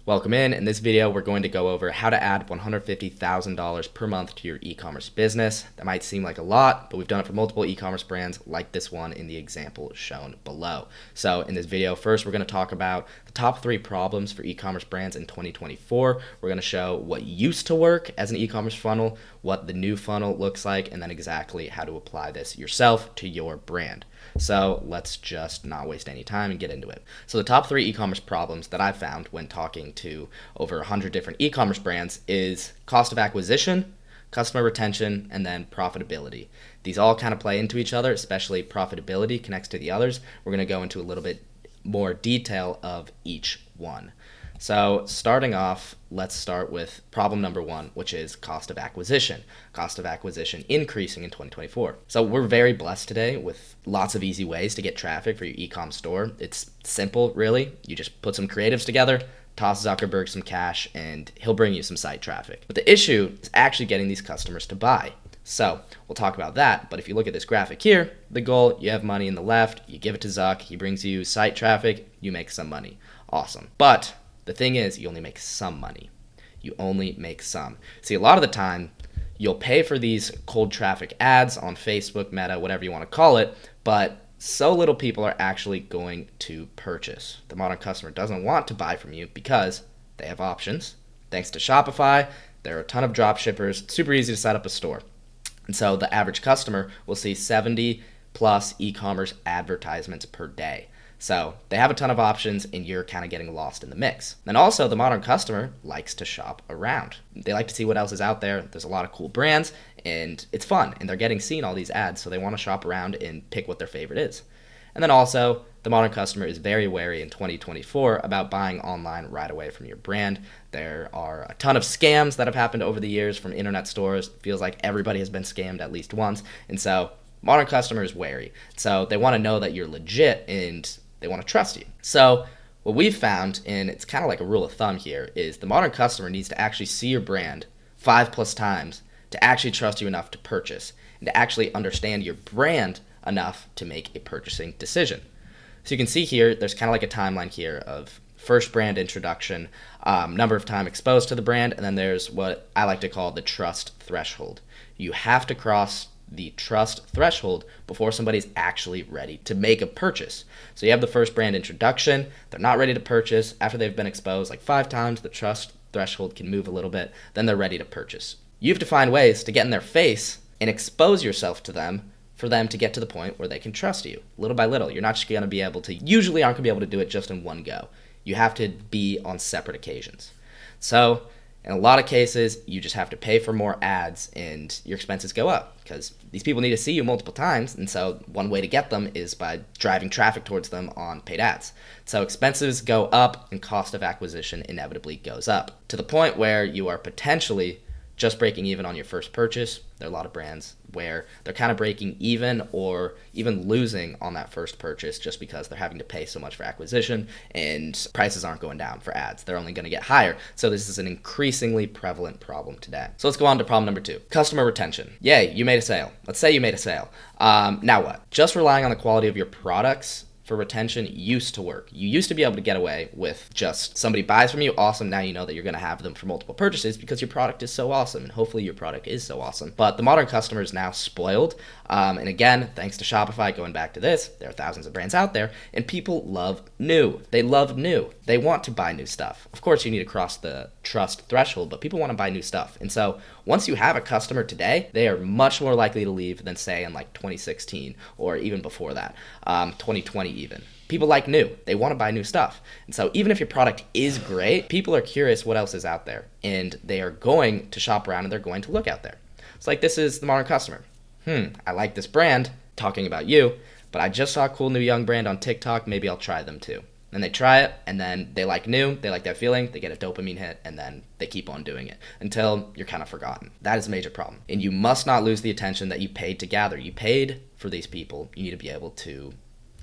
Welcome in. In this video, we're going to go over how to add $150,000 per month to your e-commerce business. That might seem like a lot, but we've done it for multiple e-commerce brands like this one in the example shown below. So in this video, first, we're going to talk about the top 3 problems for e-commerce brands in 2024. We're going to show what used to work as an e-commerce funnel, what the new funnel looks like, and then exactly how to apply this yourself to your brand. So let's just not waste any time and get into it. So the top 3 e-commerce problems that I've found when talking to over 100 different e-commerce brands is cost of acquisition, customer retention, and then profitability. These all kind of play into each other, especially profitability connects to the others. We're going to go into a little bit more detail of each one. So starting off, let's start with problem number 1, which is cost of acquisition. Cost of acquisition increasing in 2024. So we're very blessed today with lots of easy ways to get traffic for your e-com store. It's simple, really. You just put some creatives together, toss Zuckerberg some cash, and he'll bring you some site traffic. But the issue is actually getting these customers to buy. So we'll talk about that, but if you look at this graphic here, the goal, you have money in the left, you give it to Zuck, he brings you site traffic, you make some money. Awesome. But the thing is, you only make some money. You only make some. See, a lot of the time, you'll pay for these cold traffic ads on Facebook, Meta, whatever you want to call it, but so little people are actually going to purchase. The modern customer doesn't want to buy from you because they have options. Thanks to Shopify, there are a ton of drop shippers. It's super easy to set up a store. And so the average customer will see 70 plus e-commerce advertisements per day. So they have a ton of options and you're kind of getting lost in the mix. And also the modern customer likes to shop around. They like to see what else is out there. There's a lot of cool brands and it's fun and they're getting seen all these ads. So they want to shop around and pick what their favorite is. And then also the modern customer is very wary in 2024 about buying online right away from your brand. There are a ton of scams that have happened over the years from internet stores. It feels like everybody has been scammed at least once. And so modern customer is wary. So they want to know that you're legit and they want to trust you. So what we've found, and it's kind of like a rule of thumb here, is the modern customer needs to actually see your brand 5+ times to actually trust you enough to purchase and to actually understand your brand enough to make a purchasing decision. So you can see here, there's kind of like a timeline here of first brand introduction, number of time exposed to the brand, and then there's what I like to call the trust threshold. You have to cross the trust threshold before somebody's actually ready to make a purchase. So you have the first brand introduction, they're not ready to purchase. After they've been exposed like 5 times, the trust threshold can move a little bit, then they're ready to purchase. You have to find ways to get in their face and expose yourself to them for them to get to the point where they can trust you. Little by little, you're not just going to be able to, usually aren't going to be able to do it just in one go. You have to be on separate occasions. So in a lot of cases, you just have to pay for more ads and your expenses go up because these people need to see you multiple times. And so one way to get them is by driving traffic towards them on paid ads. So expenses go up and cost of acquisition inevitably goes up to the point where you are potentially just breaking even on your first purchase. There are a lot of brands where they're kind of breaking even or even losing on that first purchase just because they're having to pay so much for acquisition and prices aren't going down for ads. They're only going to get higher. So this is an increasingly prevalent problem today. So let's go on to problem number 2, customer retention. Yay, you made a sale. Let's say you made a sale. Now what? Just relying on the quality of your products for retention used to work. You used to be able to get away with just somebody buys from you, awesome, now you know that you're going to have them for multiple purchases because your product is so awesome, and hopefully your product is so awesome. But the modern customer is now spoiled, and again, thanks to Shopify, going back to this, there are thousands of brands out there, and people love new. They love new. They want to buy new stuff. Of course, you need to cross the trust threshold, but people want to buy new stuff. And so once you have a customer today, they are much more likely to leave than say in like 2016 or even before that, 2020 even. People like new. They want to buy new stuff. And so even if your product is great, people are curious what else is out there. And they are going to shop around and they're going to look out there. It's like this is the modern customer. I like this brand, talking about you, but I just saw a cool new young brand on TikTok. Maybe I'll try them too. And they try it, and then they like new, they like that feeling, they get a dopamine hit, and then they keep on doing it until you're kind of forgotten. That is a major problem. And you must not lose the attention that you paid to gather. You paid for these people. You need to be able to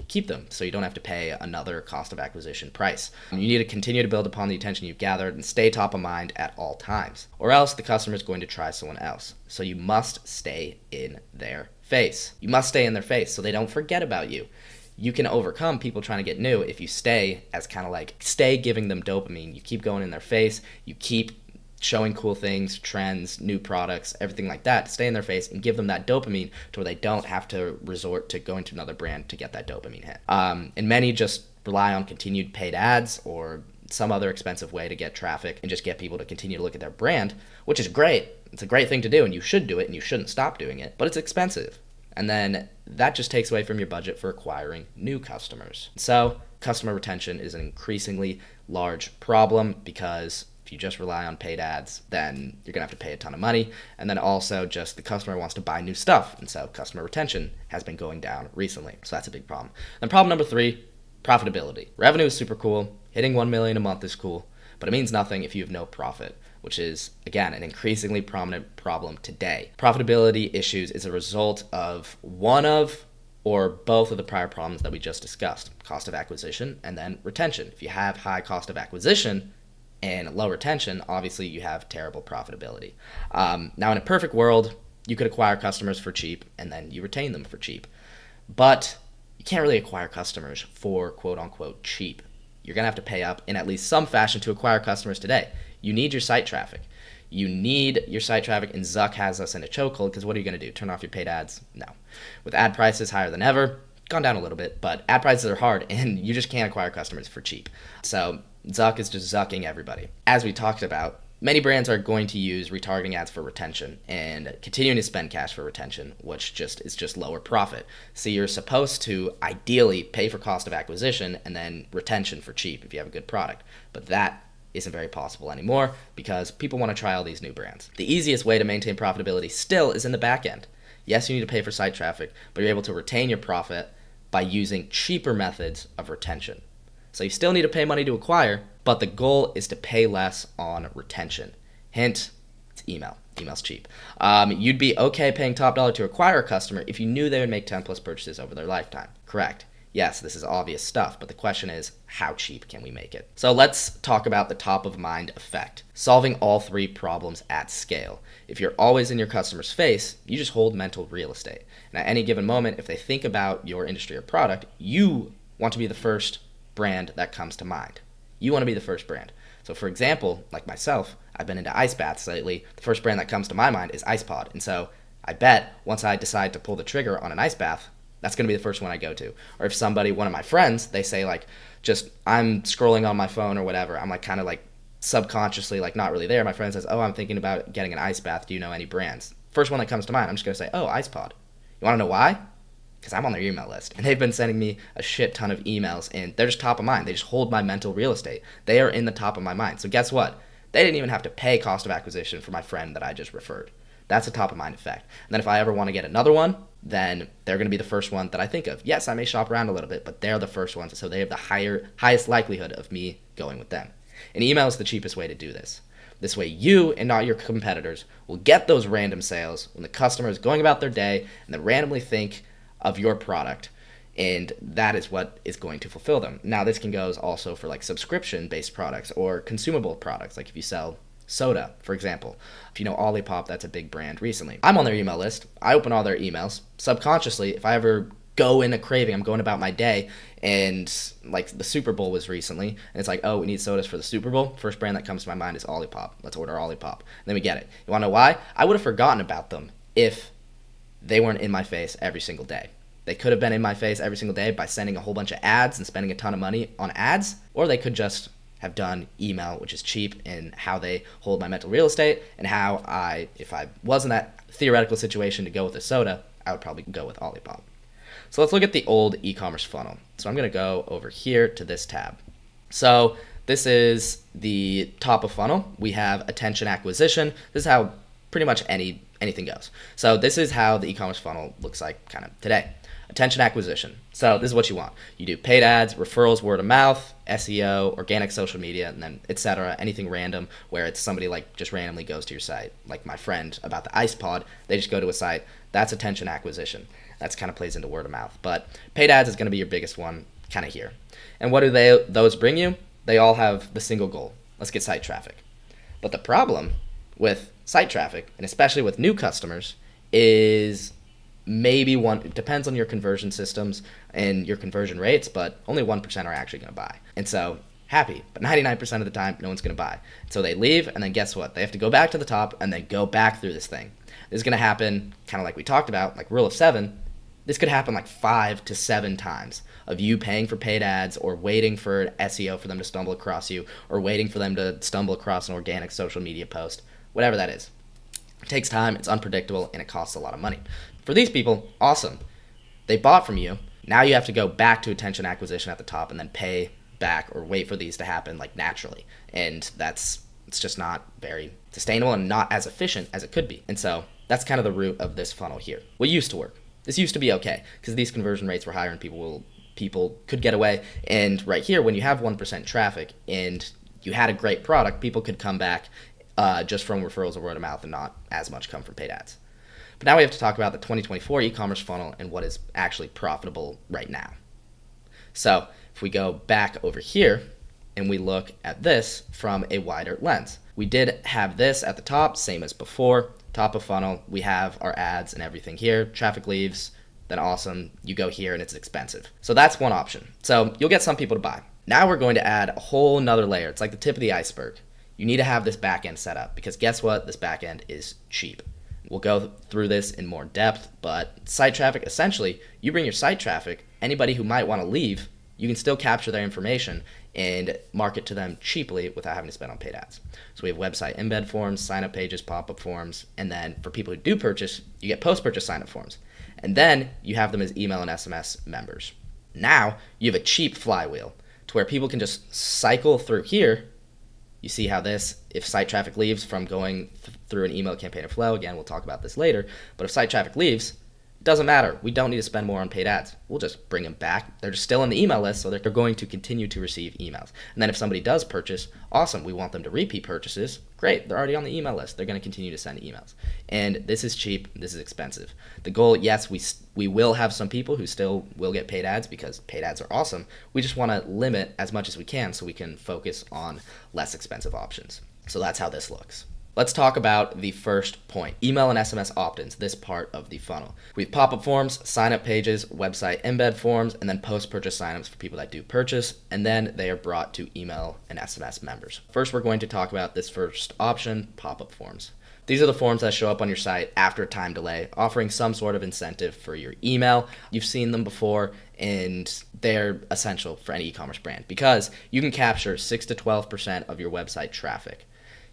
keep them so you don't have to pay another cost of acquisition price. You need to continue to build upon the attention you've gathered and stay top of mind at all times, or else the customer is going to try someone else. So you must stay in their face. You must stay in their face so they don't forget about you. you can overcome people trying to get new if you stay giving them dopamine. You keep going in their face, you keep showing cool things, trends, new products, everything like that, stay in their face and give them that dopamine to where they don't have to resort to going to another brand to get that dopamine hit. And many just rely on continued paid ads or some other expensive way to get traffic and just get people to continue to look at their brand, which is great. It's a great thing to do and you should do it and you shouldn't stop doing it, but it's expensive. And then that just takes away from your budget for acquiring new customers. So customer retention is an increasingly large problem because if you just rely on paid ads, then you're gonna have to pay a ton of money. And then also just the customer wants to buy new stuff. And so customer retention has been going down recently. So that's a big problem. Then problem number 3, profitability. Revenue is super cool. Hitting 1 million a month is cool, but it means nothing if you have no profit, which is, again, an increasingly prominent problem today. Profitability issues is a result of one of or both of the prior problems that we just discussed, cost of acquisition and then retention. If you have high cost of acquisition and low retention, obviously you have terrible profitability. Now, in a perfect world, you could acquire customers for cheap and then you retain them for cheap. But you can't really acquire customers for quote unquote cheap. You're gonna have to pay up in at least some fashion to acquire customers today. You need your site traffic. You need your site traffic, and Zuck has us in a chokehold because what are you gonna do? Turn off your paid ads? No. With ad prices higher than ever, gone down a little bit, but ad prices are hard and you just can't acquire customers for cheap. So Zuck is just zucking everybody. As we talked about, many brands are going to use retargeting ads for retention and continuing to spend cash for retention, which is just lower profit. So you're supposed to ideally pay for cost of acquisition and then retention for cheap if you have a good product. But that isn't very possible anymore because people want to try all these new brands. The easiest way to maintain profitability still is in the back end. Yes, you need to pay for site traffic, but you're able to retain your profit by using cheaper methods of retention. So you still need to pay money to acquire, but the goal is to pay less on retention. Hint, it's email. Email's cheap. You'd be okay paying top dollar to acquire a customer if you knew they would make 10 plus purchases over their lifetime. Correct. Yes, this is obvious stuff, but the question is, how cheap can we make it? So let's talk about the top of mind effect, solving all 3 problems at scale. If you're always in your customer's face, you just hold mental real estate. And at any given moment, if they think about your industry or product, you want to be the first brand that comes to mind. You want to be the first brand. So for example, like myself, I've been into ice baths lately. The first brand that comes to my mind is iPod. And so I bet once I decide to pull the trigger on an ice bath, that's going to be the first one I go to. Or if one of my friends, they say like, just I'm scrolling on my phone or whatever, I'm like kind of like subconsciously like not really there. My friend says, oh, I'm thinking about getting an ice bath. Do you know any brands? First one that comes to mind, I'm just going to say, oh, iPod. You want to know why? Because I'm on their email list and they've been sending me a shit ton of emails and they're just top of mind. They just hold my mental real estate. They are in the top of my mind. So guess what? They didn't even have to pay cost of acquisition for my friend that I just referred. That's a top of mind effect. And then if I ever want to get another one, then they're going to be the first one that I think of. Yes, I may shop around a little bit, but they're the first ones. So they have the highest likelihood of me going with them. And email is the cheapest way to do this. This way you and not your competitors will get those random sales when the customer is going about their day and they randomly think of your product, and that is what is going to fulfill them. Now this can go also for like subscription-based products or consumable products, like if you sell soda, for example. If you know Olipop, that's a big brand recently. I'm on their email list. I open all their emails. Subconsciously, if I ever go in a craving, I'm going about my day, and like the Super Bowl was recently, and it's like, oh, we need sodas for the Super Bowl. First brand that comes to my mind is Olipop. Let's order Olipop. Then we get it. You want to know why? I would have forgotten about them if they weren't in my face every single day. They could have been in my face every single day by sending a whole bunch of ads and spending a ton of money on ads, or they could just have done email, which is cheap, and how they hold my mental real estate, and how if I was in that theoretical situation to go with a soda, I would probably go with Olipop. So let's look at the old e-commerce funnel. So I'm going to go over here to this tab. So this is the top of funnel. We have attention acquisition. This is how pretty much anything goes. So this is how the e-commerce funnel looks like kind of today. Attention acquisition. So this is what you want. You do paid ads, referrals, word of mouth, SEO, organic social media, and then etc. Anything random where it's somebody like just randomly goes to your site. Like my friend about the ice pod, they just go to a site. That's attention acquisition. That's kind of plays into word of mouth. But paid ads is going to be your biggest one kind of here. And what do those bring you? They all have the single goal. Let's get site traffic. But the problem with site traffic, and especially with new customers, is maybe one, it depends on your conversion systems and your conversion rates, but only 1% are actually going to buy. And so happy, but 99% of the time, no one's going to buy. So they leave, and then guess what? They have to go back to the top and then go back through this thing. This is going to happen kind of like we talked about, like rule of 7. This could happen like 5 to 7 times of you paying for paid ads or waiting for SEO for them to stumble across you or waiting for them to stumble across an organic social media post, whatever that is. It takes time, it's unpredictable, and it costs a lot of money. For these people, awesome. They bought from you. Now you have to go back to attention acquisition at the top and then pay back or wait for these to happen like naturally. And it's just not very sustainable and not as efficient as it could be. And so that's kind of the root of this funnel here. What used to work. This used to be okay because these conversion rates were higher and people could get away. And right here, when you have 1% traffic and you had a great product, people could come back just from referrals or word of mouth and not as much come from paid ads. But now we have to talk about the 2024 e-commerce funnel and what is actually profitable right now. So if we go back over here and we look at this from a wider lens, we did have this at the top, same as before. Top of funnel, we have our ads and everything here. Traffic leaves, then awesome, you go here and it's expensive. So that's one option. So you'll get some people to buy. Now we're going to add a whole nother layer. It's like the tip of the iceberg. You need to have this back end set up because guess what? This back end is cheap. We'll go through this in more depth, but site traffic, essentially, you bring your site traffic, anybody who might want to leave, you can still capture their information and market to them cheaply without having to spend on paid ads. So we have website embed forms, sign-up pages, pop-up forms, and then for people who do purchase, you get post-purchase sign-up forms. And then you have them as email and SMS members. Now you have a cheap flywheel to where people can just cycle through here. You see how this, if site traffic leaves from going through an email campaign or flow, again, we'll talk about this later, but if site traffic leaves, it doesn't matter. We don't need to spend more on paid ads. We'll just bring them back. They're just still in the email list, so they're going to continue to receive emails. And then if somebody does purchase, awesome. We want them to repeat purchases. Great. They're already on the email list. They're going to continue to send emails. And this is cheap. This is expensive. The goal, yes, we will have some people who still will get paid ads because paid ads are awesome. We just want to limit as much as we can so we can focus on less expensive options. So that's how this looks. Let's talk about the first point, email and SMS opt-ins, this part of the funnel. We have pop-up forms, sign-up pages, website embed forms, and then post-purchase sign-ups for people that do purchase, and then they are brought to email and SMS members. First, we're going to talk about this first option, pop-up forms. These are the forms that show up on your site after a time delay, offering some sort of incentive for your email. You've seen them before, and they're essential for any e-commerce brand because you can capture 6 to 12% of your website traffic.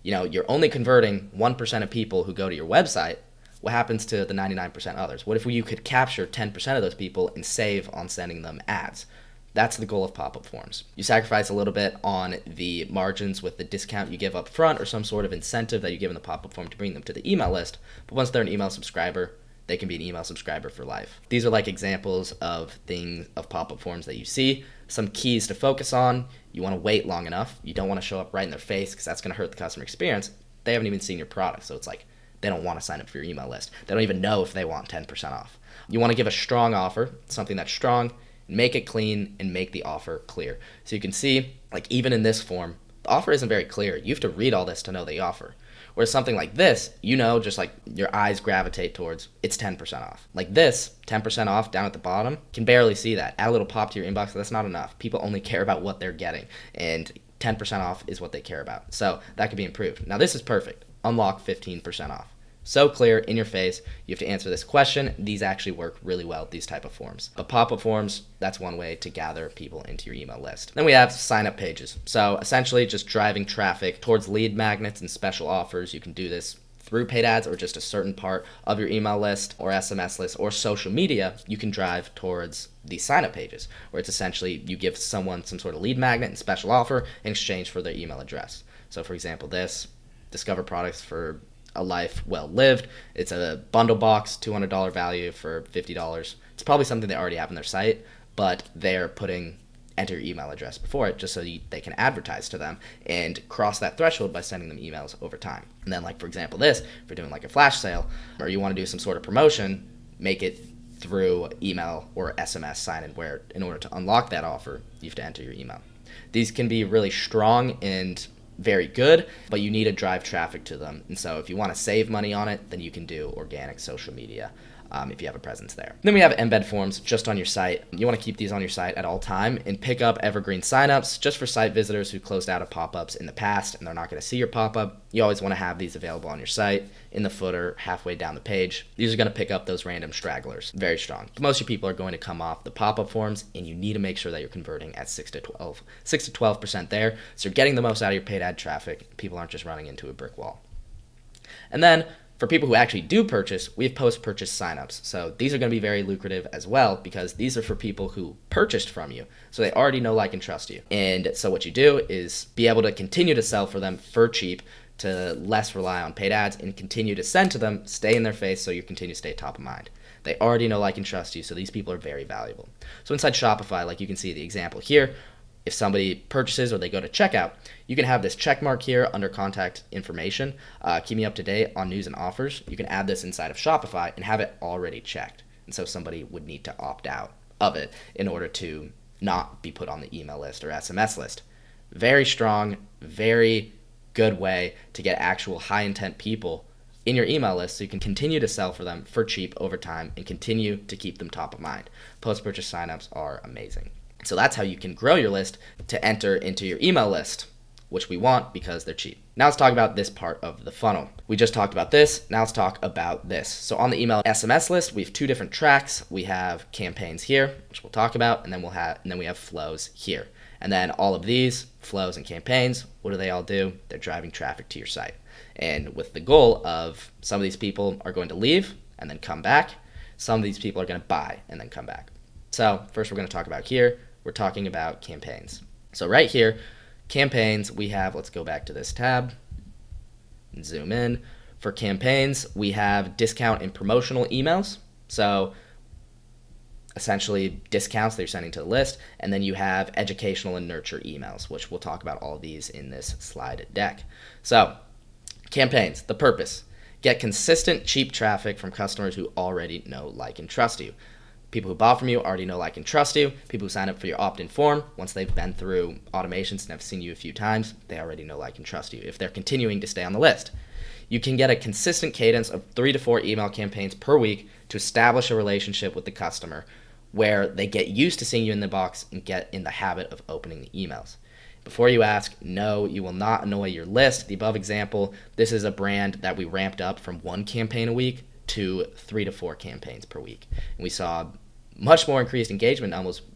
You know, you're only converting 1% of people who go to your website. What happens to the 99% others? What if you could capture 10% of those people and save on sending them ads? That's the goal of pop-up forms. You sacrifice a little bit on the margins with the discount you give up front or some sort of incentive that you give in the pop-up form to bring them to the email list. But once they're an email subscriber, they can be an email subscriber for life. These are like examples of things of pop-up forms that you see. Some keys to focus on. You want to wait long enough. You don't want to show up right in their face because that's going to hurt the customer experience. They haven't even seen your product, so it's like they don't want to sign up for your email list. They don't even know if they want 10% off. You want to give a strong offer, something that's strong, make it clean, and make the offer clear. So you can see, like even in this form, the offer isn't very clear. You have to read all this to know the offer. Whereas something like this, you know, just like your eyes gravitate towards, it's 10% off. Like this, 10% off down at the bottom, can barely see that. Add a little pop to your inbox, but that's not enough. People only care about what they're getting, and 10% off is what they care about. So that could be improved. Now this is perfect. Unlock 15% off. So clear, in your face, you have to answer this question. These actually work really well, these type of forms. But pop-up forms, that's one way to gather people into your email list. Then we have sign-up pages. So essentially just driving traffic towards lead magnets and special offers. You can do this through paid ads or just a certain part of your email list or SMS list or social media. You can drive towards these sign-up pages where it's essentially you give someone some sort of lead magnet and special offer in exchange for their email address. So for example, this, discover products for a life well lived. It's a bundle box, $200 value for $50. It's probably something they already have on their site, but they're putting enter your email address before it just so they can advertise to them and cross that threshold by sending them emails over time. And then like for example this, if you're doing like a flash sale or you want to do some sort of promotion, make it through email or SMS sign-in where in order to unlock that offer, you have to enter your email. These can be really strong and very good, but you need to drive traffic to them. And so if you want to save money on it, then you can do organic social media. if you have a presence there. Then we have embed forms just on your site. You want to keep these on your site at all time and pick up evergreen signups just for site visitors who closed out of pop-ups in the past and they're not going to see your pop-up. You always want to have these available on your site, in the footer, halfway down the page. These are going to pick up those random stragglers. Very strong. But most of your people are going to come off the pop-up forms, and you need to make sure that you're converting at 6 to 12% there, so you're getting the most out of your paid ad traffic. People aren't just running into a brick wall. And then for people who actually do purchase, we have post-purchase signups. So these are going to be very lucrative as well, because these are for people who purchased from you. So they already know, like, and trust you. And so what you do is be able to continue to sell for them for cheap, to less rely on paid ads, and continue to send to them, stay in their face, so you continue to stay top of mind. They already know, like, and trust you, so these people are very valuable. So inside Shopify, like you can see the example here, if somebody purchases or they go to checkout, you can have this check mark here under contact information. Keep me up to date on news and offers. You can add this inside of Shopify and have it already checked. And so somebody would need to opt out of it in order to not be put on the email list or SMS list. Very strong, very good way to get actual high intent people in your email list so you can continue to sell for them for cheap over time and continue to keep them top of mind. Post-purchase signups are amazing. So that's how you can grow your list to enter into your email list, which we want because they're cheap. Now let's talk about this part of the funnel. We just talked about this. Now let's talk about this. So on the email SMS list, we have two different tracks. We have campaigns here, which we'll talk about, and then we have flows here. And then all of these flows and campaigns, what do they all do? They're driving traffic to your site. And with the goal of some of these people are going to leave and then come back. Some of these people are going to buy and then come back. So first we're going to talk about here, we're talking about campaigns. So right here, campaigns, we have, let's go back to this tab and zoom in. For campaigns, we have discount and promotional emails. So essentially discounts that you're sending to the list, and then you have educational and nurture emails, which we'll talk about all of these in this slide deck. So campaigns, the purpose, get consistent cheap traffic from customers who already know, like, and trust you. People who bought from you already know, like, and trust you. People who sign up for your opt-in form, once they've been through automations and have seen you a few times, they already know, like, and trust you if they're continuing to stay on the list. You can get a consistent cadence of 3 to 4 email campaigns per week to establish a relationship with the customer where they get used to seeing you in the box and get in the habit of opening the emails. Before you ask, no, you will not annoy your list. The above example, this is a brand that we ramped up from 1 campaign a week to 3 to 4 campaigns per week. And we saw much more increased engagement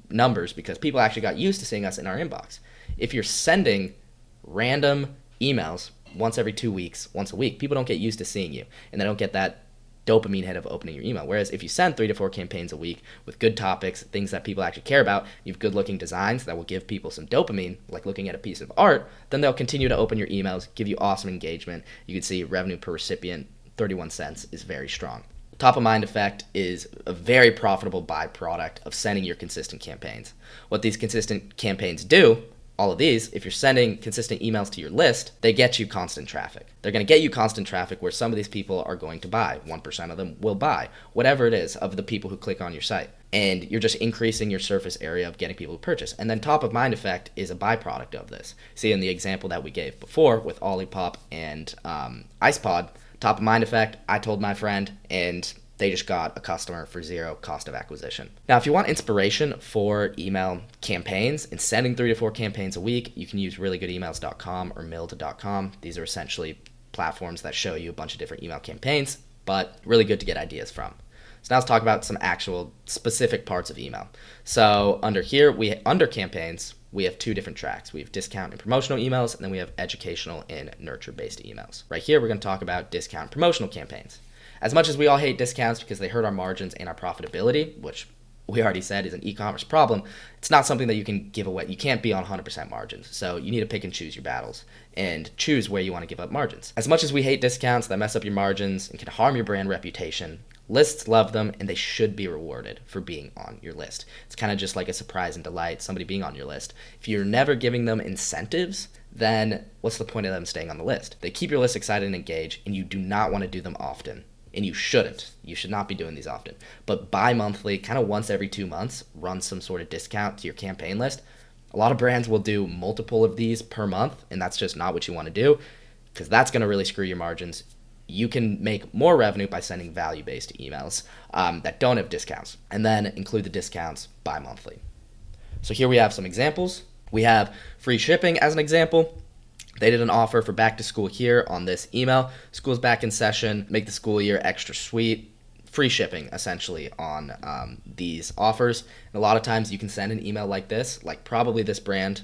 numbers because people actually got used to seeing us in our inbox. If you're sending random emails once every 2 weeks, once a week, people don't get used to seeing you, and they don't get that dopamine hit of opening your email. Whereas if you send 3 to 4 campaigns a week with good topics, things that people actually care about, you have good looking designs that will give people some dopamine, like looking at a piece of art, then they'll continue to open your emails, give you awesome engagement. You can see revenue per recipient, 31 cents is very strong. Top of mind effect is a very profitable byproduct of sending your consistent campaigns. What these consistent campaigns do, all of these, if you're sending consistent emails to your list, they get you constant traffic. They're going to get you constant traffic where some of these people are going to buy. 1% of them will buy, whatever it is, of the people who click on your site. And you're just increasing your surface area of getting people to purchase. And then top of mind effect is a byproduct of this. See in the example that we gave before with Olipop and IcePod, top of mind effect, I told my friend, and they just got a customer for 0 cost of acquisition. Now, if you want inspiration for email campaigns and sending 3 to 4 campaigns a week, you can use reallygoodemails.com or milled.com. These are essentially platforms that show you a bunch of different email campaigns, but really good to get ideas from. So now let's talk about some actual specific parts of email. So under here, under campaigns, we have 2 different tracks. We have discount and promotional emails, and then we have educational and nurture-based emails. Right here, we're going to talk about discount and promotional campaigns. As much as we all hate discounts because they hurt our margins and our profitability, which we already said is an e-commerce problem, it's not something that you can give away. You can't be on 100% margins. So you need to pick and choose your battles and choose where you want to give up margins. As much as we hate discounts that mess up your margins and can harm your brand reputation, lists love them, and they should be rewarded for being on your list. It's kind of just like a surprise and delight, somebody being on your list. If you're never giving them incentives, then what's the point of them staying on the list? They keep your list excited and engaged, and you do not want to do them often. And you shouldn't. You should not be doing these often. But bi-monthly, kind of once every 2 months, run some sort of discount to your campaign list. A lot of brands will do multiple of these per month, and that's just not what you want to do because that's going to really screw your margins. you can make more revenue by sending value-based emails that don't have discounts, and then include the discounts bi-monthly. So here we have some examples. We have free shipping as an example. They did an offer for back to school here on this email. School's back in session, make the school year extra sweet. Free shipping essentially on these offers. And a lot of times you can send an email like this, like probably this brand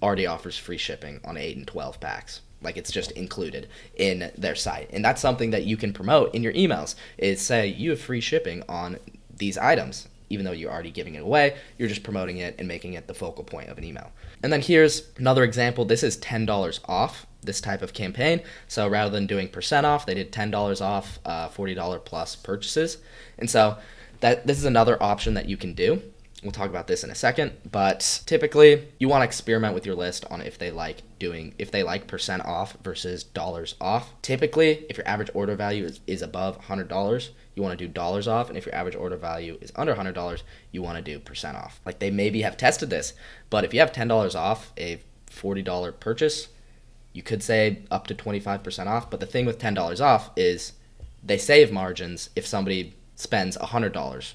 already offers free shipping on 8 and 12 packs. Like it's just included in their site. And that's something that you can promote in your emails, is say you have free shipping on these items. Even though you're already giving it away, you're just promoting it and making it the focal point of an email. And then here's another example. This is $10 off, this type of campaign. So rather than doing % off, they did $10 off $40 plus purchases. And so this is another option that you can do. We'll talk about this in a second, but typically you want to experiment with your list on if they like % off versus dollars off. Typically, if your average order value is above $100, you want to do dollars off, and if your average order value is under $100, you want to do % off. Like they maybe have tested this, but if you have $10 off a $40 purchase, you could say up to 25% off. But the thing with $10 off is they save margins if somebody spends $100.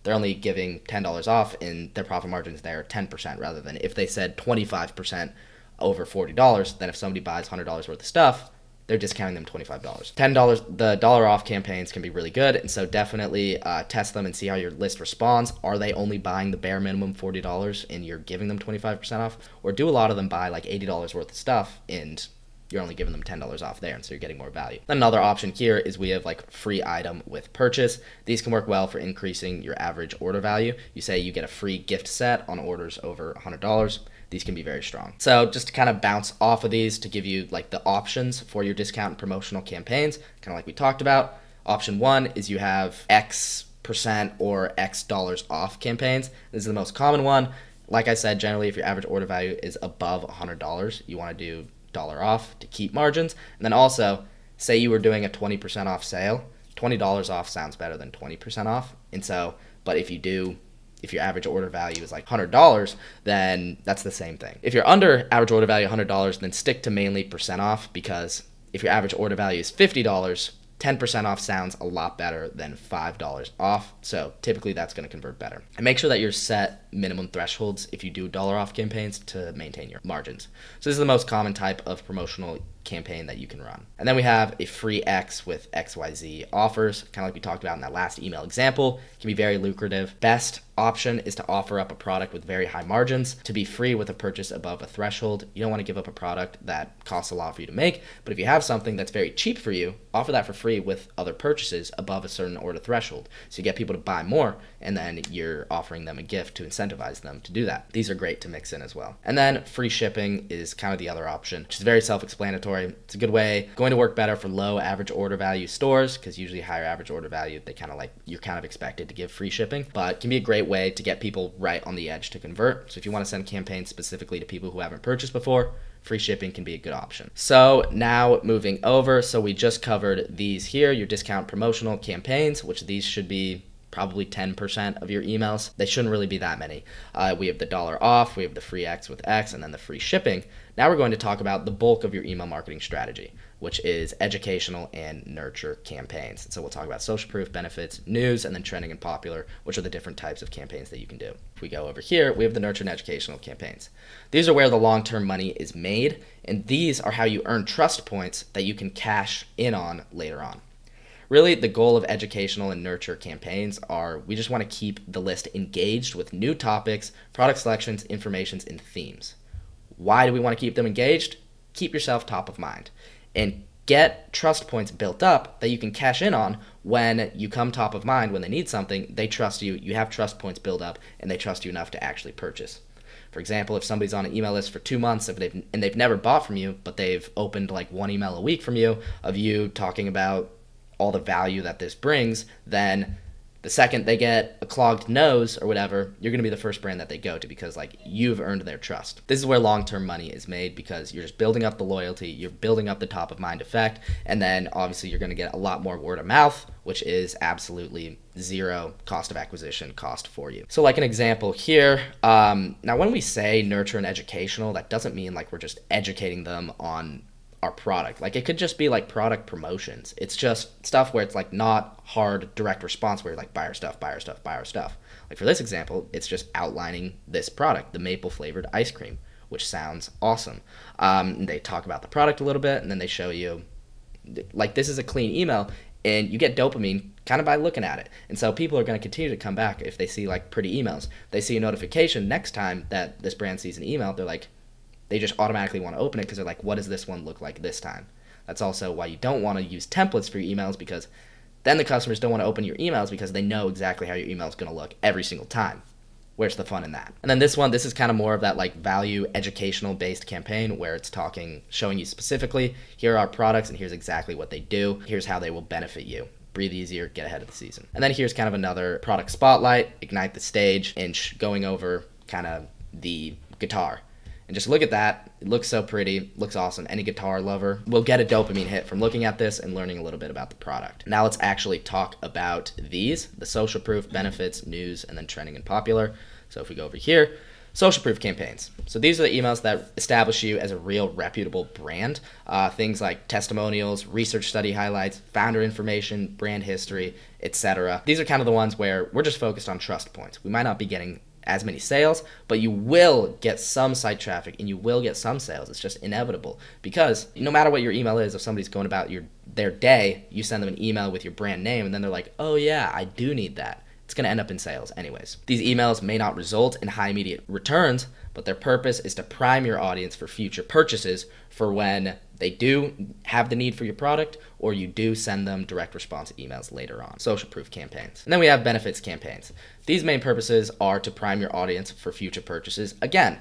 They're only giving $10 off, and their profit margins there are 10%, rather than if they said 25% over $40, then if somebody buys $100 worth of stuff, they're discounting them $25. $10, the dollar off campaigns can be really good, and so definitely test them and see how your list responds. Are they only buying the bare minimum $40 and you're giving them 25% off? Or do a lot of them buy like $80 worth of stuff and you're only giving them $10 off there, and so you're getting more value? Another option here is we have like free item with purchase. These can work well for increasing your average order value. You say you get a free gift set on orders over $100. These can be very strong. So just to kind of bounce off of these to give you like the options for your discount and promotional campaigns, kind of like we talked about. Option 1 is you have X% or X dollars off campaigns. This is the most common one. Like I said, generally if your average order value is above $100, you want to do dollar off to keep margins. And then also, say you were doing a 20% off sale, $20 off sounds better than 20% off. And so, but if your average order value is like $100, then that's the same thing. If you're under average order value $100, then stick to mainly % off, because if your average order value is $50, 10% off sounds a lot better than $5 off. So typically that's going to convert better. And make sure that you're set minimum thresholds if you do dollar off campaigns to maintain your margins. So this is the most common type of promotional campaign that you can run. And then we have a free X with XYZ offers, kind of like we talked about in that last email example. It can be very lucrative. Best option is to offer up a product with very high margins to be free with a purchase above a threshold. You don't want to give up a product that costs a lot for you to make, but if you have something that's very cheap for you, offer that for free with other purchases above a certain order threshold. So you get people to buy more, and then you're offering them a gift to incentivize them to do that. These are great to mix in as well. And then free shipping is kind of the other option, which is very self-explanatory. It's a good way, going to work better for low average order value stores, because usually higher average order value, you're kind of expected to give free shipping, but it can be a great way to get people right on the edge to convert. So if you want to send campaigns specifically to people who haven't purchased before, free shipping can be a good option. So now moving over, so we just covered these here, your discount promotional campaigns, which these should be probably 10% of your emails. They shouldn't really be that many. We have the dollar off, we have the free X with X, and then the free shipping. Now we're going to talk about the bulk of your email marketing strategy, which is educational and nurture campaigns. So we'll talk about social proof, benefits, news, and then trending and popular, which are the different types of campaigns that you can do. If we go over here, we have the nurture and educational campaigns. These are where the long-term money is made, and these are how you earn trust points that you can cash in on later on. Really, the goal of educational and nurture campaigns are, we just want to keep the list engaged with new topics, product selections, informations, and themes. Why do we want to keep them engaged? Keep yourself top of mind and get trust points built up that you can cash in on when you come top of mind. When they need something, they trust you, you have trust points built up, and they trust you enough to actually purchase. For example, if somebody's on an email list for 2 months and they've never bought from you, but they've opened like 1 email a week from you of you talking about all the value that this brings, then the second they get a clogged nose or whatever, you're going to be the first brand that they go to, because like you've earned their trust. This is where long-term money is made, because you're just building up the loyalty, you're building up the top of mind effect, and then obviously you're going to get a lot more word of mouth, which is absolutely zero cost of acquisition cost for you. So like an example here, now when we say nurture and educational, that doesn't mean like we're just educating them on our product. Like, it could just be like product promotions. It's just stuff where it's like not hard direct response where you're like, buy our stuff, buy our stuff, buy our stuff. Like for this example, it's just outlining this product, the maple flavored ice cream, which sounds awesome. They talk about the product a little bit, and then they show you, like, this is a clean email, and you get dopamine kind of by looking at it. And so people are going to continue to come back if they see like pretty emails. They see a notification next time that this brand sees an email, they're like, they just automatically want to open it because they're like, what does this one look like this time? That's also why you don't want to use templates for your emails, because then the customers don't want to open your emails because they know exactly how your email is going to look every single time. Where's the fun in that? And then this one, this is kind of more of that like value educational based campaign where it's showing you specifically, here are our products and here's exactly what they do. Here's how they will benefit you. Breathe easier, get ahead of the season. And then here's kind of another product spotlight, ignite the stage, and going over kind of the guitar. And just look at that. It looks so pretty, looks awesome. Any guitar lover will get a dopamine hit from looking at this and learning a little bit about the product. Now let's actually talk about these, the social proof, benefits, news, and then trending and popular. So if we go over here, social proof campaigns. So these are the emails that establish you as a real reputable brand. Things like testimonials, research study highlights, founder information, brand history, etc. These are kind of the ones where we're just focused on trust points. We might not be getting as many sales, but you will get some site traffic and you will get some sales. It's just inevitable, because no matter what your email is, if somebody's going about their day, you send them an email with your brand name and then they're like, oh yeah, I do need that. It's going to end up in sales anyways. These emails may not result in high immediate returns, but their purpose is to prime your audience for future purchases for when they do have the need for your product, or you do send them direct response emails later on. Social proof campaigns. And then we have benefits campaigns. These main purposes are to prime your audience for future purchases, again,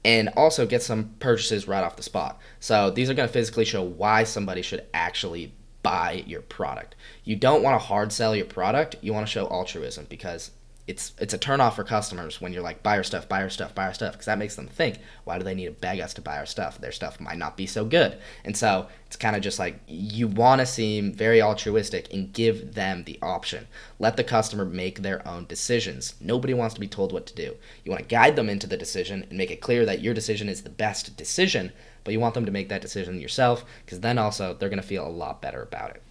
and also get some purchases right off the spot. So these are going to physically show why somebody should actually buy your product. You don't want to hard sell your product. You want to show altruism, because it's a turnoff for customers when you're like, buy our stuff, buy our stuff, buy our stuff, because that makes them think, why do they need to beg us to buy our stuff? Their stuff might not be so good. And so it's kind of just like, you want to seem very altruistic and give them the option. Let the customer make their own decisions. Nobody wants to be told what to do. You want to guide them into the decision and make it clear that your decision is the best decision, but you want them to make that decision yourself, because then also they're going to feel a lot better about it.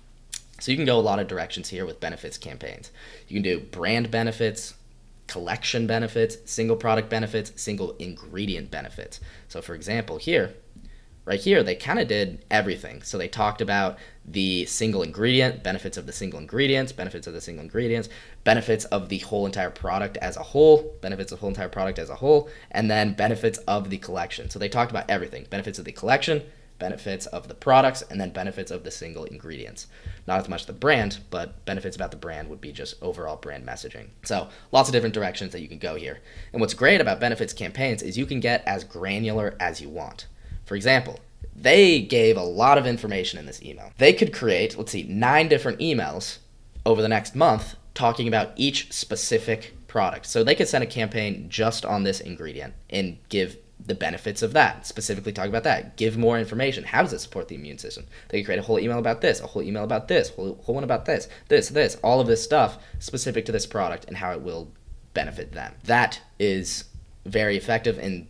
So you can go a lot of directions here with benefits campaigns. You can do brand benefits, collection benefits, single product benefits, single ingredient benefits. So for example, right here, they kind of did everything. So they talked about the single ingredient, benefits of the single ingredients, benefits of the single ingredients, benefits of the whole entire product as a whole, benefits of the whole entire product as a whole, and then benefits of the collection. So they talked about everything, benefits of the collection, benefits of the products, and then benefits of the single ingredients. Not as much the brand, but benefits about the brand would be just overall brand messaging. So lots of different directions that you can go here. And what's great about benefits campaigns is you can get as granular as you want. For example, they gave a lot of information in this email. They could create, 9 different emails over the next month talking about each specific product. So they could send a campaign just on this ingredient and give the benefits of that, specifically talk about that, give more information. How does it support the immune system? They could create a whole email about this, a whole email about this, whole one about this, all of this stuff specific to this product and how it will benefit them. That is very effective, and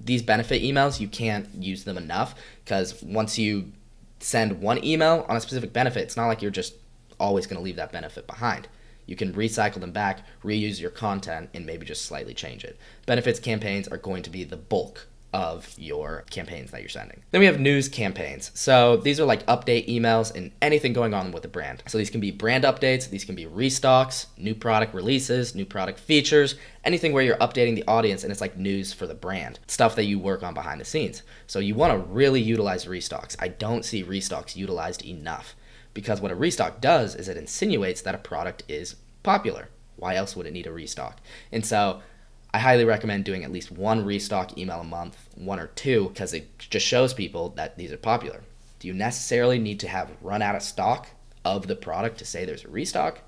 these benefit emails, you can't use them enough, because once you send one email on a specific benefit, it's not like you're just always going to leave that benefit behind. You can recycle them back, reuse your content, and maybe just slightly change it. Benefits campaigns are going to be the bulk of your campaigns that you're sending. Then we have news campaigns. So these are like update emails and anything going on with the brand. So these can be brand updates, these can be restocks, new product releases, new product features, anything where you're updating the audience and it's like news for the brand, stuff that you work on behind the scenes. So you want to really utilize restocks. I don't see restocks utilized enough, because what a restock does is it insinuates that a product is popular. Why else would it need a restock? And so I highly recommend doing at least 1 restock email a month, 1 or 2, because it just shows people that these are popular. Do you necessarily need to have run out of stock of the product to say there's a restock?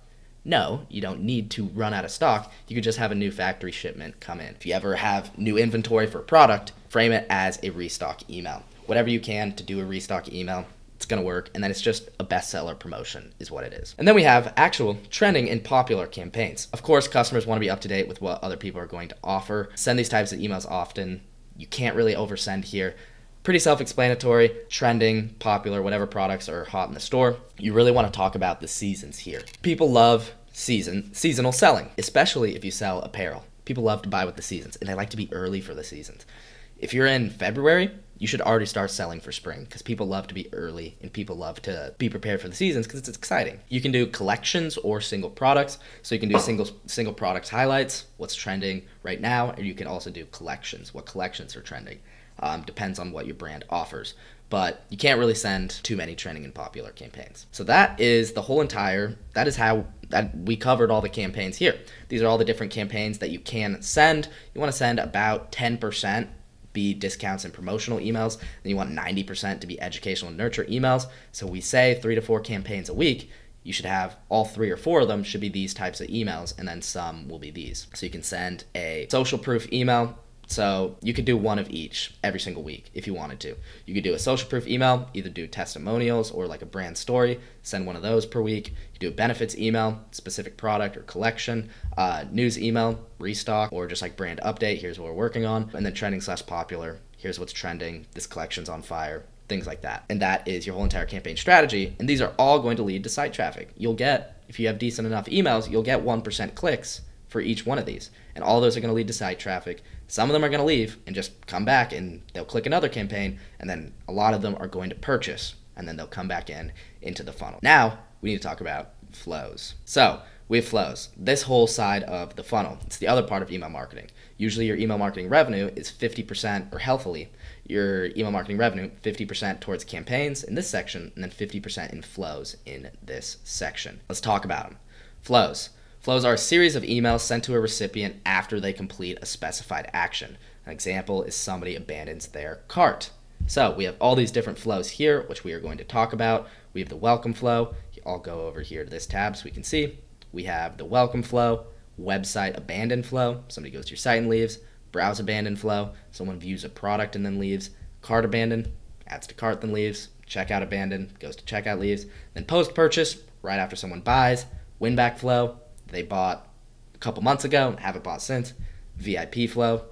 No, you don't need to run out of stock. You could just have a new factory shipment come in. If you ever have new inventory for a product, frame it as a restock email. Whatever you can to do a restock email, it's going to work, and then it's just a bestseller promotion is what it is. And then we have actual trending and popular campaigns. Of course, customers want to be up to date with what other people are going to offer. Send these types of emails often. You can't really oversend here. Pretty self-explanatory, trending, popular, whatever products are hot in the store. You really want to talk about the seasons here. People love seasonal selling, especially if you sell apparel. People love to buy with the seasons, and they like to be early for the seasons. If you're in February, you should already start selling for spring because people love to be early and people love to be prepared for the seasons because it's exciting. You can do collections or single products. So you can do single products highlights, what's trending right now, or you can also do collections, what collections are trending. Depends on what your brand offers. But you can't really send too many trending and popular campaigns. So that is the whole that is how we covered all the campaigns here. These are all the different campaigns that you can send. You want to send about 10% be discounts and promotional emails. Then you want 90% to be educational and nurture emails. So we say 3 to 4 campaigns a week. You should have all 3 or 4 of them should be these types of emails, and then some will be these. So you can send a social proof email. So you could do one of each every single week if you wanted to. You could do a social proof email, either do testimonials or like a brand story, send one of those per week. You do a benefits email, specific product or collection, news email, restock, or just like brand update, here's what we're working on, and then trending/popular, here's what's trending, this collection's on fire, things like that. And that is your whole entire campaign strategy, and these are all going to lead to site traffic. You'll get, if you have decent enough emails, you'll get 1% clicks for each one of these, and all those are going to lead to site traffic. Some of them are going to leave and just come back and they'll click another campaign, and then a lot of them are going to purchase, and then they'll come back into the funnel. Now we need to talk about flows. So we have flows, this whole side of the funnel. It's the other part of email marketing. Usually your email marketing revenue is 50%, or healthily, your email marketing revenue 50% towards campaigns in this section, and then 50% in flows in this section. Let's talk about them. Flows. Flows are a series of emails sent to a recipient after they complete a specified action. An example is somebody abandons their cart. So we have all these different flows here, which we are going to talk about. We have the welcome flow. I'll go over here to this tab so we can see. We have the welcome flow, website abandon flow. Somebody goes to your site and leaves. Browse abandon flow. Someone views a product and then leaves. Cart abandon, adds to cart then leaves. Checkout abandon, goes to checkout, leaves. Then post purchase, right after someone buys. Win back flow. They bought a couple months ago, haven't bought since. VIP flow,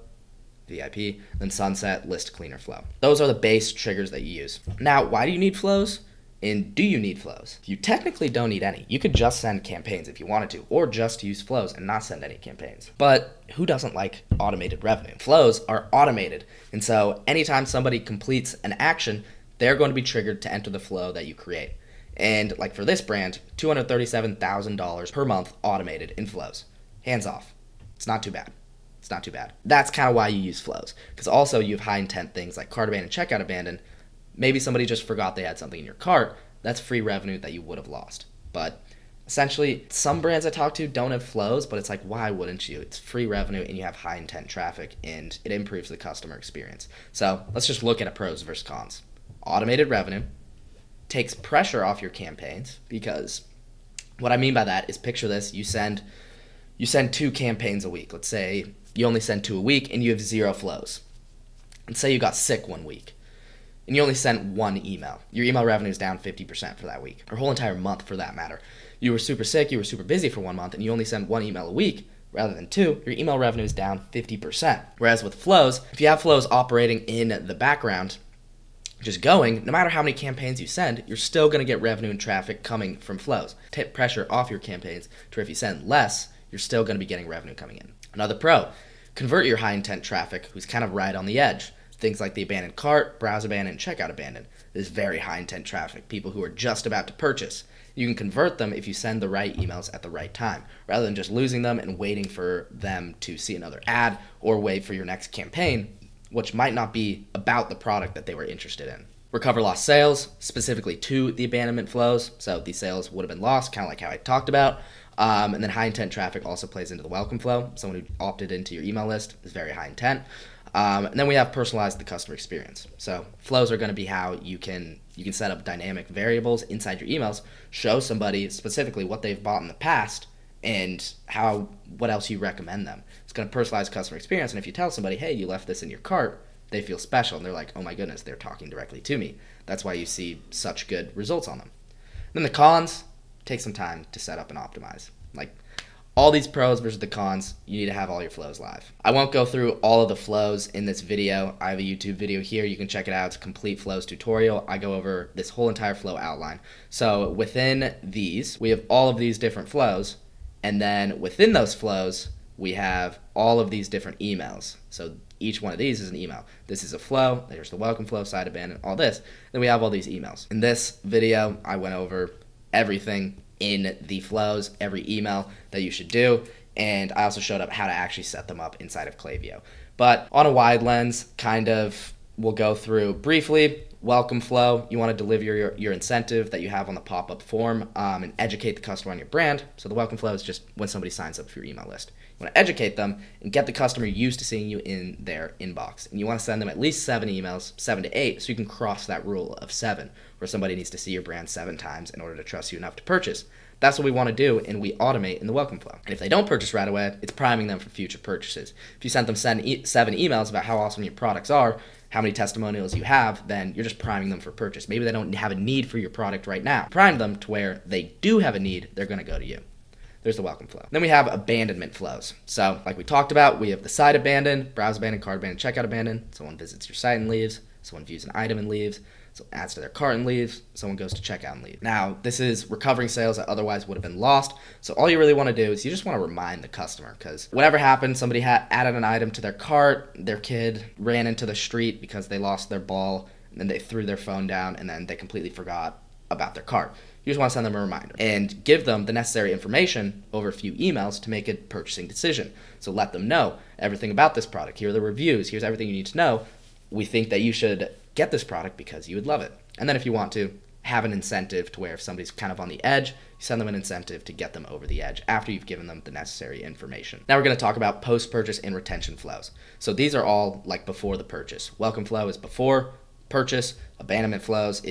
VIP, then sunset, list cleaner flow. Those are the base triggers that you use. Now, why do you need flows? And do you need flows? You technically don't need any. You could just send campaigns if you wanted to, or just use flows and not send any campaigns. But who doesn't like automated revenue? Flows are automated, and so anytime somebody completes an action, they're going to be triggered to enter the flow that you create. And like for this brand, $237,000 per month automated in flows. Hands off. It's not too bad. It's not too bad. That's kind of why you use flows. Because also you have high intent things like cart abandon, checkout abandon. Maybe somebody just forgot they had something in your cart. That's free revenue that you would have lost. But essentially, some brands I talk to don't have flows, but it's like, why wouldn't you? It's free revenue and you have high intent traffic and it improves the customer experience. So let's just look at a pros versus cons. Automated revenue takes pressure off your campaigns, because what I mean by that is, picture this, you send 2 campaigns a week. Let's say you only send 2 a week and you have 0 flows. And say you got sick one week and you only sent 1 email. Your email revenue is down 50% for that week, or whole entire month for that matter. You were super sick, you were super busy for 1 month, and you only send 1 email a week rather than 2, your email revenue is down 50%. Whereas with flows, if you have flows operating in the background, just going, no matter how many campaigns you send, you're still going to get revenue and traffic coming from flows. Take pressure off your campaigns to where if you send less, you're still going to be getting revenue coming in. Another pro, convert your high intent traffic who's kind of right on the edge. Things like the abandoned cart, browse abandon, checkout abandon. This is very high intent traffic, people who are just about to purchase. You can convert them if you send the right emails at the right time, rather than just losing them and waiting for them to see another ad or wait for your next campaign, which might not be about the product that they were interested in. Recover lost sales, specifically to the abandonment flows. So these sales would have been lost, kind of like how I talked about. And then high intent traffic also plays into the welcome flow. Someone who opted into your email list is very high intent. And then we have personalize the customer experience. So flows are going to be how you can set up dynamic variables inside your emails, show somebody specifically what they've bought in the past and what else you recommend them. It's going to personalize customer experience, and if you tell somebody, hey, you left this in your cart, they feel special, and they're like, oh my goodness, they're talking directly to me. That's why you see such good results on them. Then the cons, take some time to set up and optimize. Like, all these pros versus the cons, you need to have all your flows live. I won't go through all of the flows in this video. I have a YouTube video here. You can check it out. It's a complete flows tutorial. I go over this whole entire flow outline. So within these, we have all of these different flows. And then within those flows, we have all of these different emails. So each one of these is an email. This is a flow. There's the welcome flow, site abandon, all this. Then we have all these emails. In this video, I went over everything in the flows, every email that you should do, and I also showed up how to actually set them up inside of Klaviyo. But on a wide lens, kind of, we'll go through briefly. Welcome flow, you want to deliver your incentive that you have on the pop-up form and educate the customer on your brand. So the welcome flow is just when somebody signs up for your email list. You want to educate them and get the customer used to seeing you in their inbox. And you want to send them at least 7 emails, 7 to 8, so you can cross that rule of 7, where somebody needs to see your brand 7 times in order to trust you enough to purchase. That's what we want to do, and we automate in the welcome flow. And if they don't purchase right away, it's priming them for future purchases. If you sent them 7 emails about how awesome your products are, how many testimonials you have, then you're just priming them for purchase. Maybe they don't have a need for your product right now. Prime them to where they do have a need, they're going to go to you. There's the welcome flow. Then we have abandonment flows. So like we talked about, we have the site abandon, browse abandon, cart abandon, checkout abandon. Someone visits your site and leaves. Someone views an item and leaves. Someone adds to their cart and leaves. Someone goes to checkout and leaves. Now, this is recovering sales that otherwise would have been lost. So all you really want to do is you just want to remind the customer, because whatever happened, somebody added an item to their cart, their kid ran into the street because they lost their ball, and then they threw their phone down, and then they completely forgot about their cart. You just want to send them a reminder and give them the necessary information over a few emails to make a purchasing decision. So let them know everything about this product. Here are the reviews. Here's everything you need to know. We think that you should get this product because you would love it. And then if you want to, have an incentive to where if somebody's kind of on the edge, you send them an incentive to get them over the edge after you've given them the necessary information. Now we're going to talk about post-purchase and retention flows. So these are all like before the purchase. Welcome flow is before purchase. Abandonment flows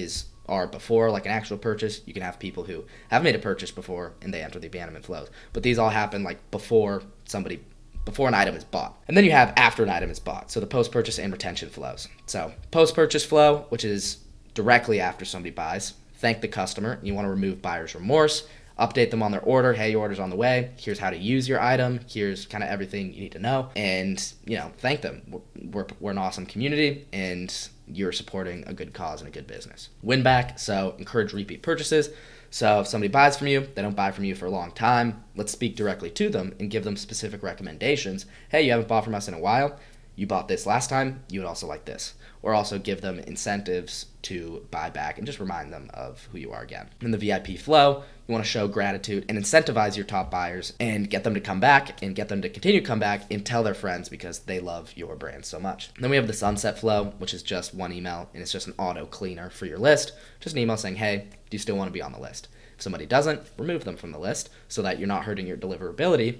are before, like an actual purchase. You can have people who have made a purchase before and they enter the abandonment flows. But these all happen like before an item is bought. And then you have after an item is bought. So the post-purchase and retention flows. So post-purchase flow, which is directly after somebody buys, thank the customer. You want to remove buyer's remorse, update them on their order. Hey, your order's on the way. Here's how to use your item. Here's kind of everything you need to know. And, thank them. We're an awesome community and you're supporting a good cause and a good business. Win back, so encourage repeat purchases. So if somebody buys from you, they don't buy from you for a long time, let's speak directly to them and give them specific recommendations. Hey, you haven't bought from us in a while. You bought this last time. You would also like this. Or also give them incentives to buy back and just remind them of who you are again. In the VIP flow, you want to show gratitude and incentivize your top buyers and get them to come back and get them to continue to come back and tell their friends because they love your brand so much. And then we have the sunset flow, which is just one email and it's just an auto cleaner for your list. Just an email saying, hey, do you still want to be on the list? If somebody doesn't, remove them from the list so that you're not hurting your deliverability.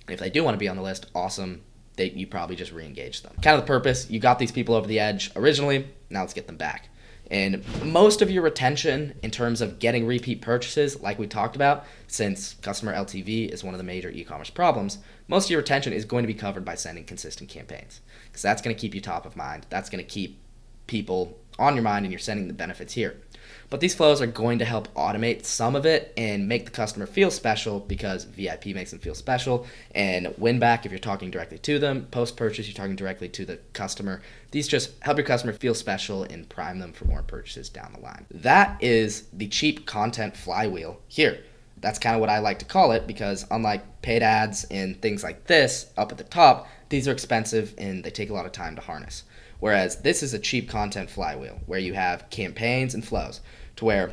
If they do want to be on the list, awesome. You probably just re-engage them. Kind of the purpose, you got these people over the edge originally, now let's get them back. And most of your retention in terms of getting repeat purchases, like we talked about, since customer LTV is one of the major e-commerce problems, most of your retention is going to be covered by sending consistent campaigns. Because that's going to keep you top of mind. That's going to keep people on your mind and you're sending the benefits here. But these flows are going to help automate some of it and make the customer feel special because VIP makes them feel special. And win back, if you're talking directly to them, post-purchase, you're talking directly to the customer. These just help your customer feel special and prime them for more purchases down the line. That is the cheap content flywheel here. That's kind of what I like to call it because unlike paid ads and things like this up at the top, these are expensive and they take a lot of time to harness. Whereas this is a cheap content flywheel where you have campaigns and flows to where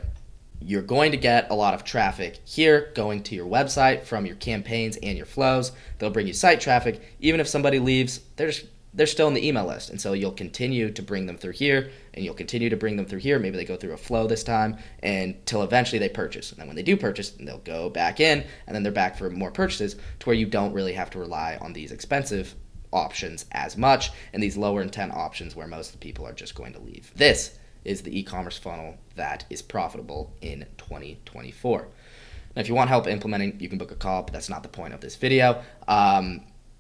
you're going to get a lot of traffic here going to your website from your campaigns and your flows. They'll bring you site traffic. Even if somebody leaves, they're still in the email list. And so you'll continue to bring them through here and you'll continue to bring them through here. Maybe they go through a flow this time until eventually they purchase. And then when they do purchase, they'll go back in and then they're back for more purchases to where you don't really have to rely on these expensive options as much and these lower intent options where most of the people are just going to leave. This is the e-commerce funnel that is profitable in 2024. Now, if you want help implementing, you can book a call, but that's not the point of this video.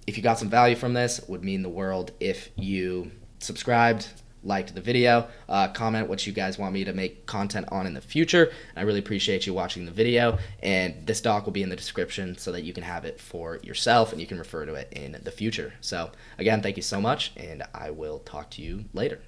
If you got some value from this, it would mean the world if you subscribed, liked the video. Comment what you guys want me to make content on in the future. I really appreciate you watching the video, and this doc will be in the description so that you can have it for yourself and you can refer to it in the future. So again, thank you so much, and I will talk to you later.